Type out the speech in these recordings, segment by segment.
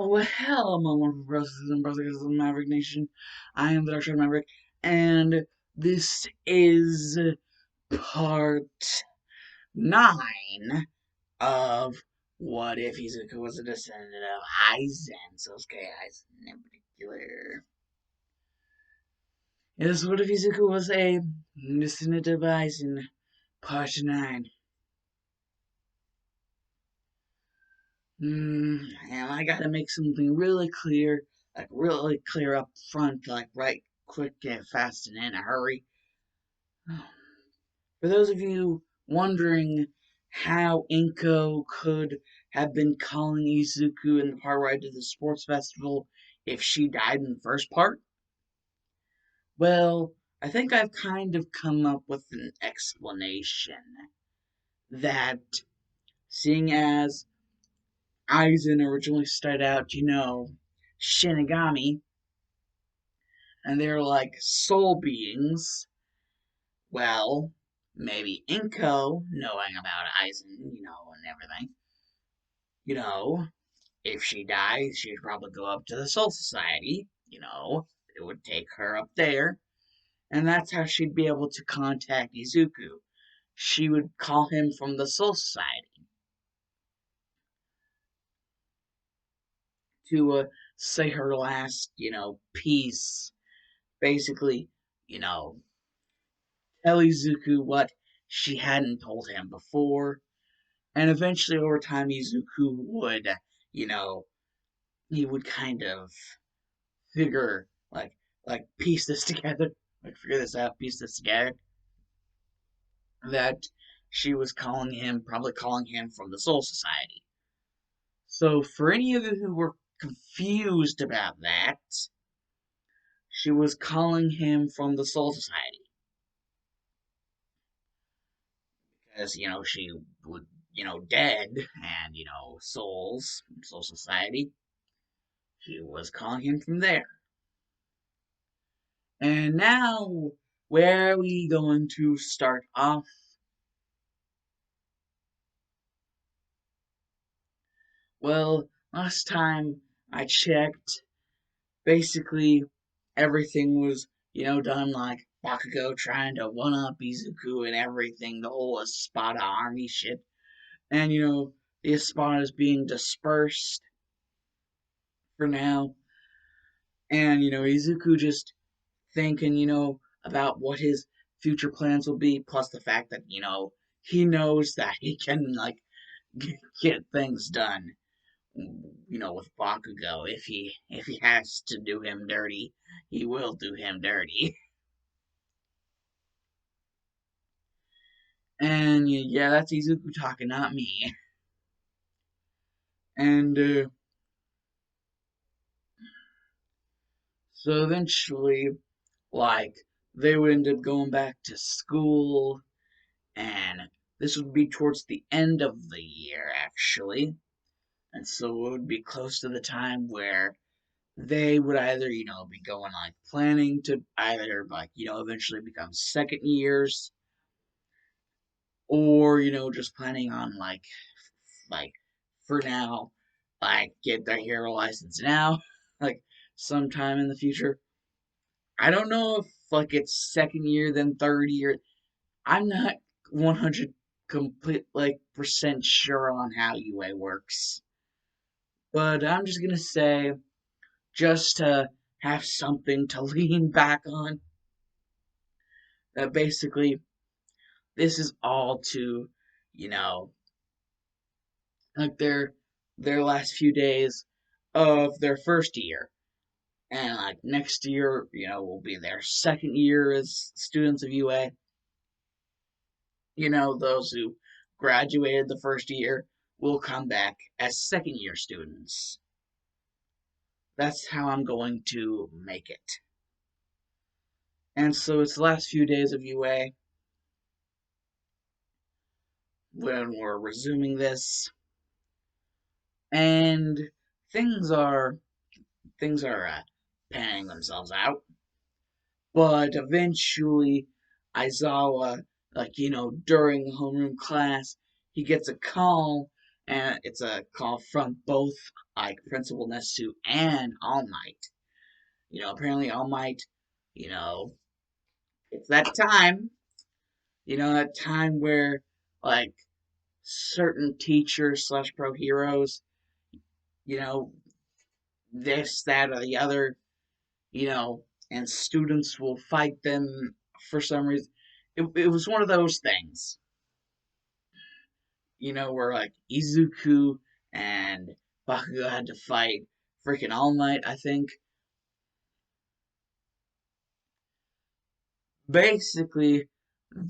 Oh, well, hello, my wonderful brothers and brothers of the Maverick Nation. I am the Dark Side Maverick, and this is part 9 of What If Izuku Was a Descendant of Aizen, so okay, Aizen in particular. Yes, What If Izuku Was a Descendant of Aizen, part 9. And I gotta make something really clear, like really clear up front, like right quick and fast and in a hurry. For those of you wondering how Inco could have been calling Izuku in the part where I did the sports festival if she died in the first part, well, I think I've kind of come up with an explanation that seeing as Aizen originally started out, Shinigami, and they're like soul beings. Well, maybe Inko, knowing about Aizen, and everything, you know, if she dies, she'd probably go up to the Soul Society, it would take her up there, and that's how she'd be able to contact Izuku. She would call him from the Soul Society to say her last, piece. Basically, you know, tell Izuku what she hadn't told him before, and eventually over time Izuku would, you know, he would kind of figure piece this together, like figure this out, piece this together, that she was calling him, probably calling him from the Soul Society. So for any of you who were confused about that, she was calling him from the Soul Society because she would dead and Soul Society. She was calling him from there. And now, where are we going to start off? Well, last time I checked, basically everything was, done like Bakugo trying to one up Izuku and everything, the whole Espada army shit. And, the Espada is being dispersed for now. And, Izuku just thinking, about what his future plans will be, plus the fact that, he knows that he can, like, get things done, with Bakugo. If he has to do him dirty, he will do him dirty. And yeah, that's Izuku talking, not me. And so eventually, like, they would end up going back to school, and this would be towards the end of the year, actually. And so it would be close to the time where they would either, be going like planning to either like, eventually become second years or, just planning on like for now, like get their hero license now, like sometime in the future. I don't know if like it's second year, then third year. I'm not 100 complete like percent sure on how UA works. But I'm just gonna say, just to have something to lean back on, that basically this is all to, you know, like their last few days of their first year. And like next year, will be their second year as students of UA. Those who graduated the first year will come back as second year students. That's how I'm going to make it. And so it's the last few days of UA when we're resuming this, and things are panning themselves out. But eventually, Aizawa, like during homeroom class, he gets a call, and it's a call from both like Principal Netsu and All Might. Apparently All Might, you know, it's that time, that time where like certain teachers slash pro heroes, you know, this, that, or the other, and students will fight them for some reason. It was one of those things, where like Izuku and Bakugo had to fight freaking All Might, I think. Basically,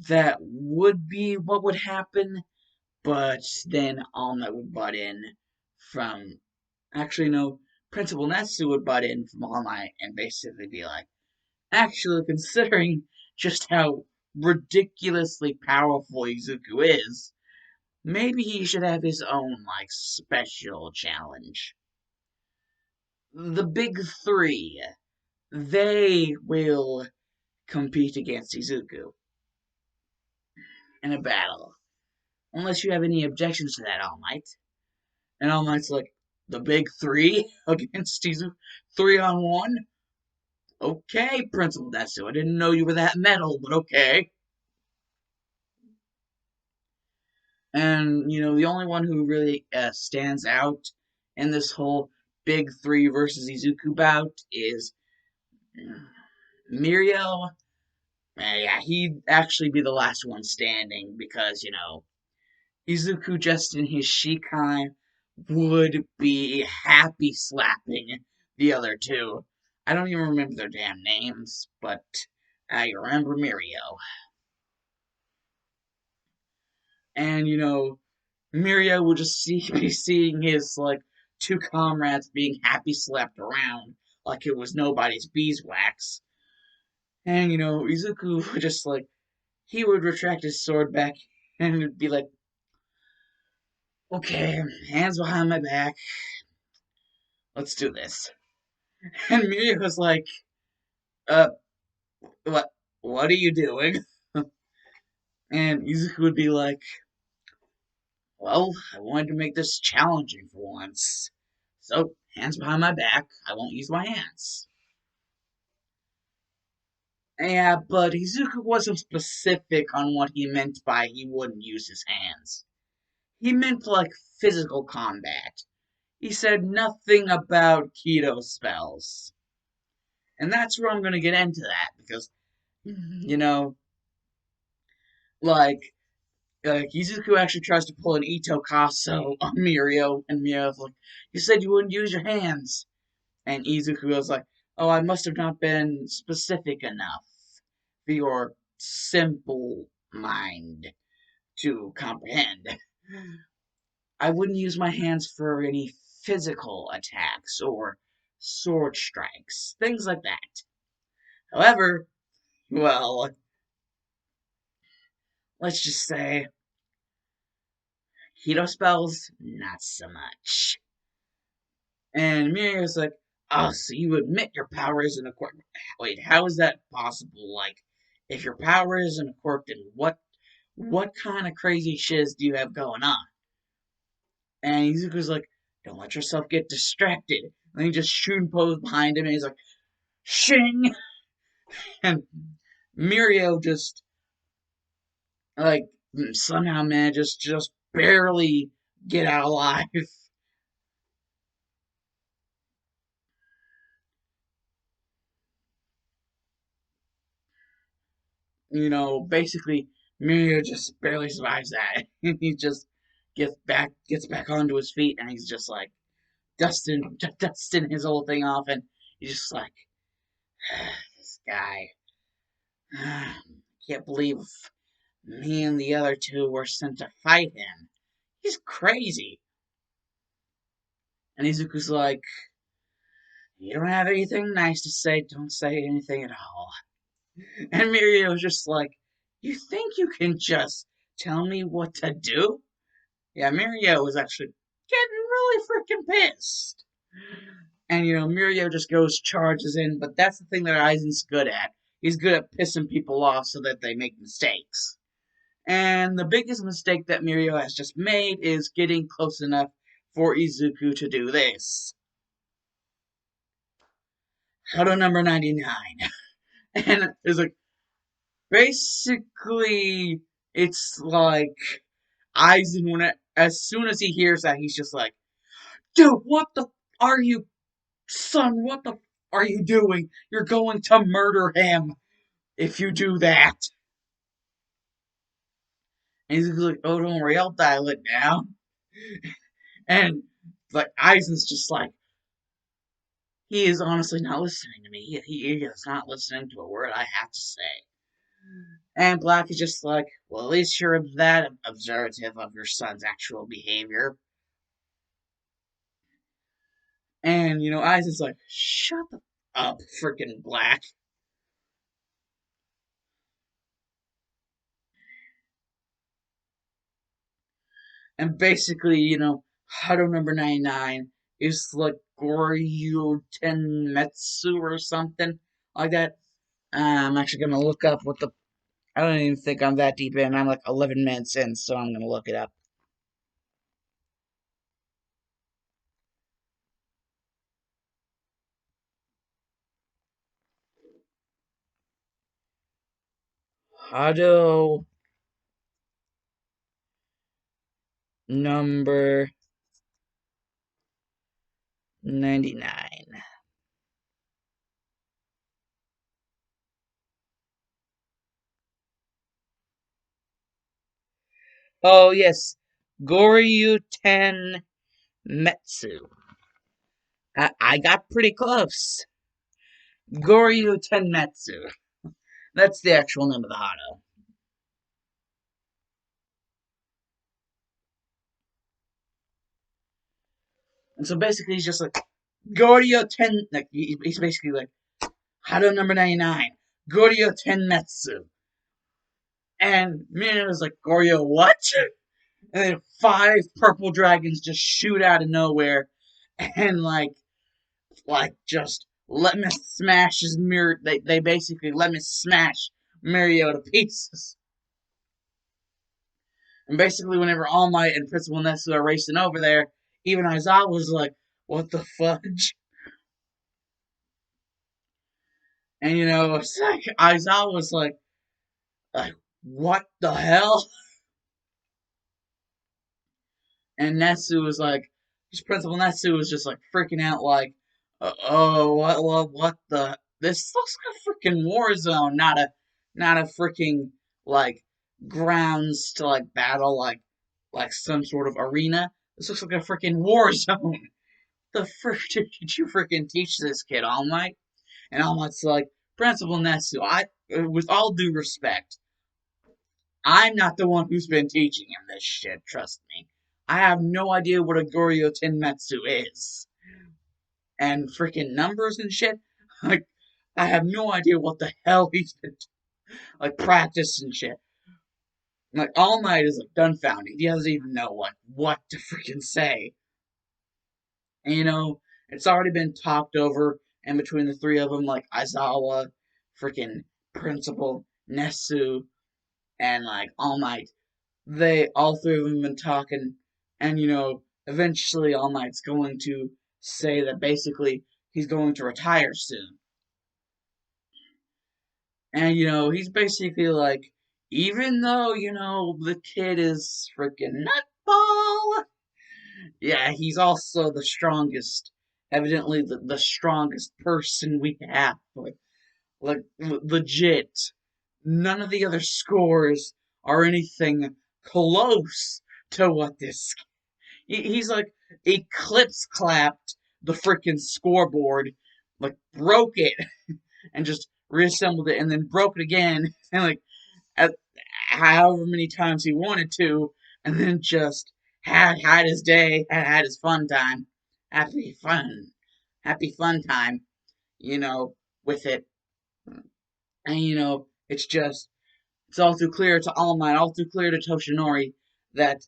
that would be what would happen, but then All Might would butt in from. Actually, no, Principal Netsu would butt in from All Might and basically be like, actually, considering just how ridiculously powerful Izuku is, maybe he should have his own, like, special challenge. The big three, they will compete against Izuku in a battle. Unless you have any objections to that, All Might. And All Might's like, the big three against Izuku? 3-on-1? Okay, Principal Netsu, I didn't know you were that metal, but okay. And, the only one who really stands out in this whole big three versus Izuku bout is Mirio. Yeah, he'd actually be the last one standing because, Izuku just in his Shikai would be happy slapping the other two. I don't even remember their damn names, but I remember Mirio. And, Mirio will just be seeing his, like, two comrades being happy slapped around like it was nobody's beeswax. And, Izuku would just, like, he would retract his sword back and would be like, okay, hands behind my back, let's do this. And Mirio was like, uh, what, what are you doing? And Izuku would be like, well, I wanted to make this challenging for once. So, hands behind my back, I won't use my hands. Yeah, but Izuku wasn't specific on what he meant by he wouldn't use his hands. He meant like physical combat. He said nothing about keto spells. And that's where I'm going to get into that because, you know, like, Izuku actually tries to pull an Ito Kaso on Mirio, and Mirio's like, you said you wouldn't use your hands. And Izuku was like, oh, I must have not been specific enough for your simple mind to comprehend. I wouldn't use my hands for any physical attacks or sword strikes, things like that. However, well, let's just say, keto spells, not so much. And Mirio's like, oh, so you admit your power isn't a quirk. Wait, how is that possible? Like, if your power isn't a quirk, then what kind of crazy shiz do you have going on? And Izuku's like, don't let yourself get distracted. And he just shooting pose behind him, and he's like, shing! And Mirio just, like, somehow manages to just barely get out alive. Basically, Mirio just barely survives that. He just gets back onto his feet, and he's just like dusting his whole thing off, and he's just like, this guy. Can't believe me and the other two were sent to fight him. He's crazy. And Izuku's like, you don't have anything nice to say, don't say anything at all. And Mirio's just like, you think you can just tell me what to do? Yeah, Mirio was actually getting really freaking pissed. And Mirio just goes, charges in, but that's the thing that Aizen's good at. He's good at pissing people off so that they make mistakes. And the biggest mistake that Mirio has just made is getting close enough for Izuku to do this. Huddle number 99. And it's like, basically, it's like Aizen, as soon as he hears that, he's just like, dude, what the are you, son, what the are you doing? You're going to murder him if you do that. And he's like, oh, don't worry, I'll dial it down. And like Aizen's just like, he is honestly not listening to me. He is not listening to a word I have to say. And Black is just like, well, at least you're that observative of your son's actual behavior. And, Aizen's like, shut the up, freaking Black. And basically, Huddle number 99 is like Goryu Tenmetsu or something like that. I'm actually going to look up what the. I don't even think I'm that deep in. I'm like 11 minutes in, so I'm going to look it up. Huddle number 99. Oh, yes. Goryu Tenmetsu. I got pretty close. Goryu Tenmetsu. That's the actual name of the Hado. And so basically, he's just like, Goryu Ten. Like, he's basically like, Hado number 99. Goryu Tenmetsu. And Mina's like, Goryu, what? And then 5 purple dragons just shoot out of nowhere. And, just let me smash his mirror. They basically let me smash Mario to pieces. And basically, whenever All Might and Principal Netsu are racing over there, even Aizawa was like, what the fudge? And, it's like, Aizawa was like, what the hell? And Netsu was like, his Principal Netsu was just like freaking out, like, oh, what the? This looks like a freaking war zone, not a freaking like grounds to like battle, like some sort of arena. This looks like a freaking war zone. The frick did you freaking teach this kid, All Might? And All Might's like, Principal Netsu, with all due respect, I'm not the one who's been teaching him this shit, trust me. I have no idea what a Goryo Tenmetsu is. And freaking numbers and shit. Like, I have no idea what the hell he's been, like, practice and shit. Like, All Might is, like, dumbfounded. He doesn't even know, like, what to freaking say. And, it's already been talked over, and between the three of them, like, Aizawa, freaking Principal, Nesu, and, like, All Might, they all three of them have been talking, and eventually All Might's going to say that basically he's going to retire soon. And he's basically like, even though the kid is freaking nutball, yeah, he's also the strongest, evidently the strongest person we have. Legit, none of the other scores are anything close to what this. He's like eclipse clapped the freaking scoreboard, like broke it and just reassembled it, and then broke it again, and like at, however many times he wanted to, and then just had his day, had his fun time, happy fun, happy fun time, with it, and it's all too clear to All Might, all too clear to Toshinori that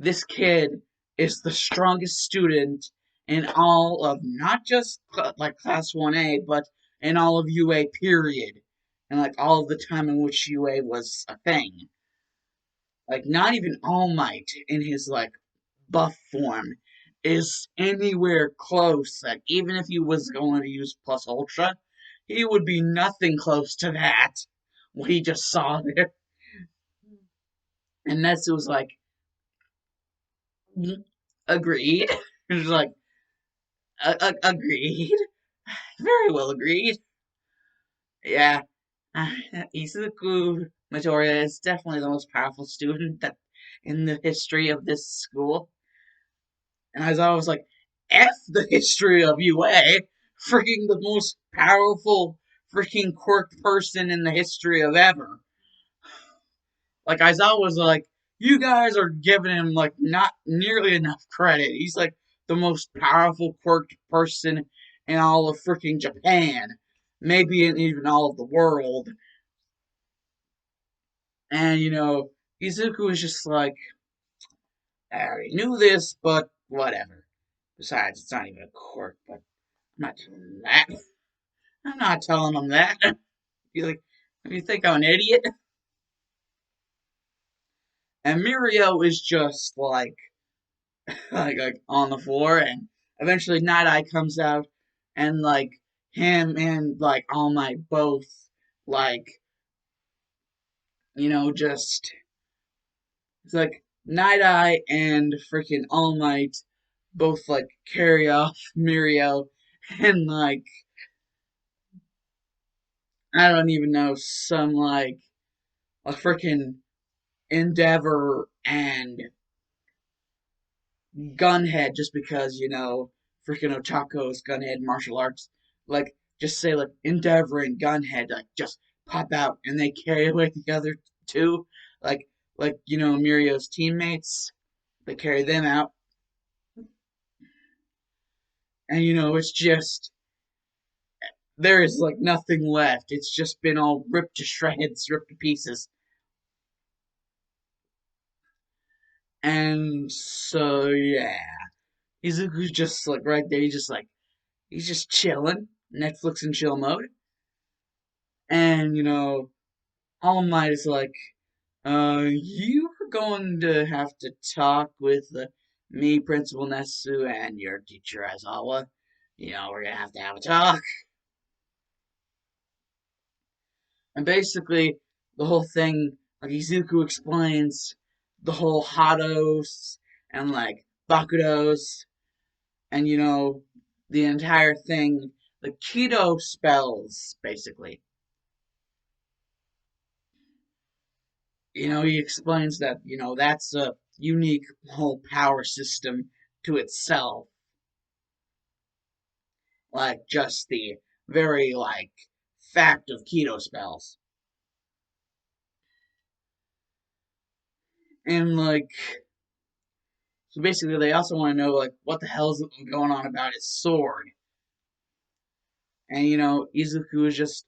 this kid is the strongest student in all of not just like class 1A, but in all of UA period. And like all of the time in which UA was a thing. Like, not even All Might in his, like, buff form is anywhere close. Like, even if he was going to use Plus Ultra, he would be nothing close to that. What he just saw there. And Netsu was like, "Mm, agreed." He was like, agreed. Very well agreed. Yeah, Izuku Midoriya is definitely the most powerful student that in the history of this school. And I was always like, F the history of UA, freaking the most powerful freaking quirk person in the history of ever. Like Aizawa was like, you guys are giving him like not nearly enough credit. He's like the most powerful quirked person in all of freaking Japan, maybe in even all of the world. And Izuku was just like, I already knew this, but whatever. Besides, it's not even a quirk, but I'm not telling him that. I'm not telling him that. He's like, you think I'm an idiot? And Mirio is just like on the floor, and eventually Night Eye comes out, and like him and like All Might both like just it's like Night Eye and freaking All Might both like carry off Mirio, and like I don't even know some like a freaking Endeavor and Gunhead just because, freaking Otako's Gunhead martial arts. Like, just say, like, Endeavor and Gunhead, like, just pop out and they carry away the other two. Like, Mirio's teammates, they carry them out. And, it's just, there is, like, nothing left. It's just been all ripped to shreds, ripped to pieces. And so, yeah. Izuku's just, like, right there. He's just chilling. Netflix and chill mode. And, All Might is like, you are going to have to talk with me, Principal Nesu, and your teacher, Aizawa. We're going to have a talk. And basically, the whole thing, like, Izuku explains the whole Hados and, like, Bakudos, and, the entire thing, the Keto spells, basically. He explains that, that's a unique whole power system to itself. Like, just the very, like, fact of keto spells. And, like, so basically, they also want to know, like, what the hell's going on about his sword. And, Izuku is just,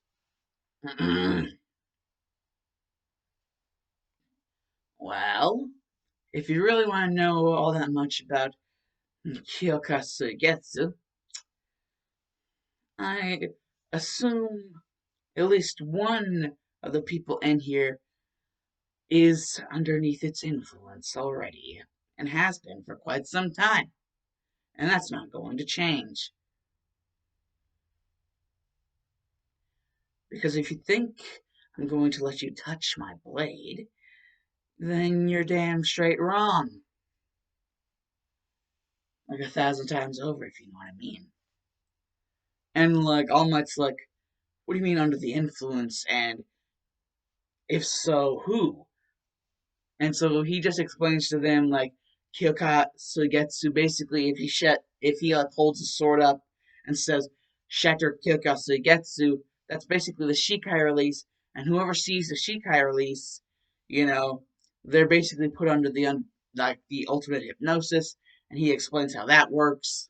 well, if you really want to know all that much about Kyoka Suigetsu, I assume at least one of the people in here is underneath its influence already, and has been for quite some time, and that's not going to change. Because if you think I'm going to let you touch my blade, then you're damn straight wrong. Like 1,000 times over, if you know what I mean. And like, All Might's like, what do you mean under the influence? And if so, who? And so he just explains to them like Kyoka Suigetsu basically if he like holds the sword up and says Shatter Kyoka Suigetsu, that's basically the Shikai release, and whoever sees the Shikai release, you know, they're basically put under like the ultimate hypnosis, and he explains how that works.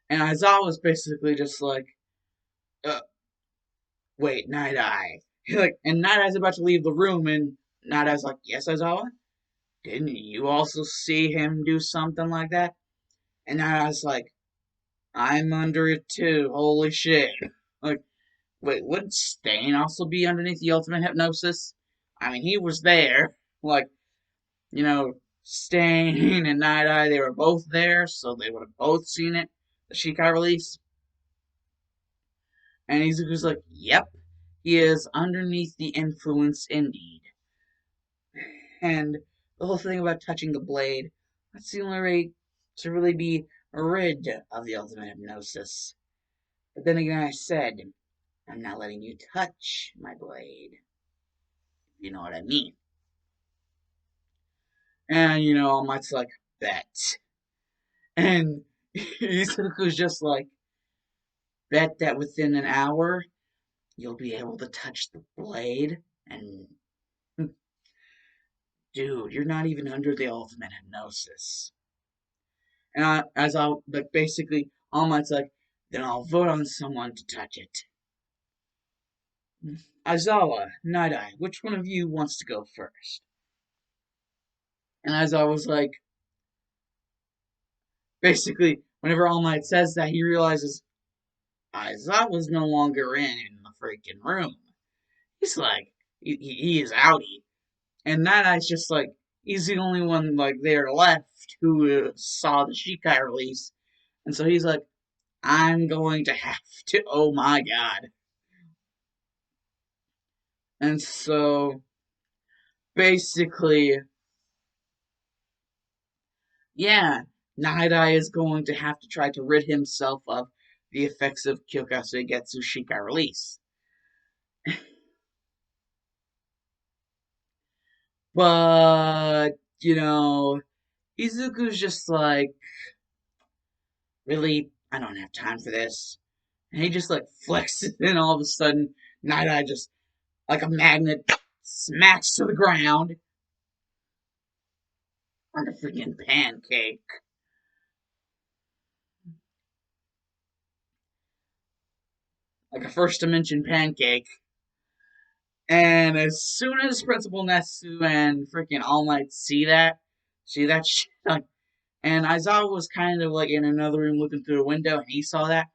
And Aizawa's basically just like, uh, wait, Night Eye. Like, and Night Eye's about to leave the room, and Night Eye's like, yes, Aizawa? Didn't you also see him do something like that? And I was like, I'm under it too. Holy shit. Like, wait, wouldn't Stain also be underneath the ultimate hypnosis? I mean, he was there. Like, you know, Stain and Night Eye, they were both there, so they would have both seen it, the Shikai release. And Izuku's like, yep, he is underneath the influence indeed. And the whole thing about touching the blade, that's the only way to really be rid of the ultimate hypnosis. But then again, I said, I'm not letting you touch my blade. You know what I mean? And, All Might's like, bet. And Izuku's just like, bet that within an hour, you'll be able to touch the blade. And, dude, you're not even under the ultimate hypnosis. And like, basically, All Might's like, then I'll vote on someone to touch it. Aizawa, Night Eye, which one of you wants to go first? And Aizawa was like, basically, whenever All Might says that, he realizes Aizawa's no longer in the freaking room. He's like, he is outie. And Night Eye's just like, he's the only one like there left who saw the Shikai release. And so he's like, I'm going to have to, oh my god. And so, basically, yeah, Night Eye is going to have to try to rid himself of the effects of Kyokasu Getsu Shikai release. But, Izuku's just like, really, I don't have time for this. And he just like flexes, and all of a sudden, Night Eye just, like a magnet, smacks to the ground like a freaking pancake. Like a first dimension pancake. And as soon as Principal Netsu and freaking All Might see that shit, and Aizawa was kind of like in another room looking through a window, and he saw that.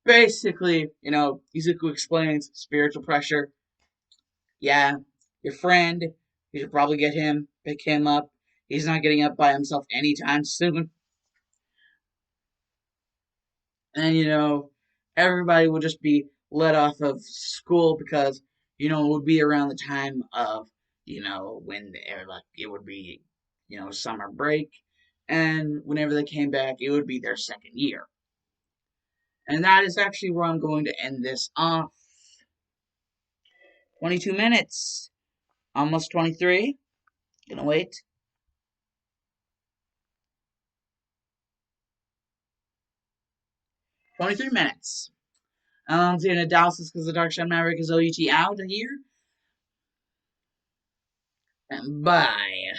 Basically, Izuku explains spiritual pressure. Yeah, your friend, you should probably pick him up. He's not getting up by himself anytime soon. And, everybody will just be let off of school because, it would be around the time of, when like, it would be, summer break. And whenever they came back, it would be their second year. And that is actually where I'm going to end this off. 22 minutes. Almost 23. Gonna wait. 23 minutes. The analysis because the Dark Side Maverick is OUT out of here. And bye.